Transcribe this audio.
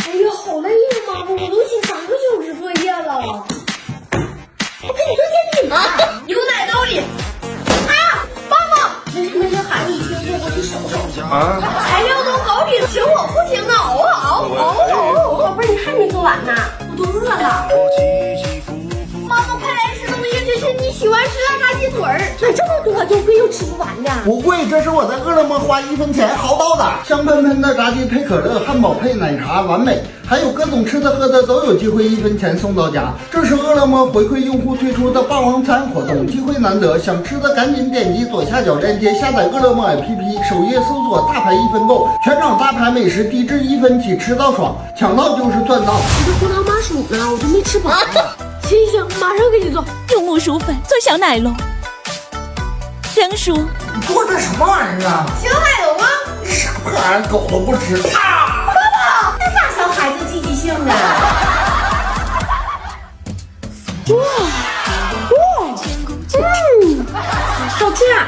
哎呀，好累呀，妈妈，我都写3个小时作业了。我给你做煎饼啊，有奶道理。啊，爸爸，没事，孩子一听说我去收拾。啊，材料都搞定，请我不停的熬啊熬。宝贝儿，你还没做完呢，我都饿了。妈妈，快来吃东西，这是你喜欢吃的炸鸡腿儿。买这么多就贵又吃不完的。不贵，这是我在饿了么花1分钱薅到的，香喷喷的炸鸡配可乐，汉堡配奶茶，完美。还有各种吃的喝的都有机会1分钱送到家。这是饿了么回馈用户推出的霸王餐活动，机会难得，想吃的赶紧点击左下角链接下载饿了么 APP， 首页搜索大牌1分购，全场大牌美食低至1分起，吃到爽，抢到就是赚到。你这胡桃麻薯呢？我都没吃饱呢。行，马上给你做。用木薯粉做小奶龙。生疏，你做这什么玩意儿啊？小奶龙啊！这啥破玩意儿，狗都不吃。爸爸，这咋小孩子积极性呢？哇，好吃啊！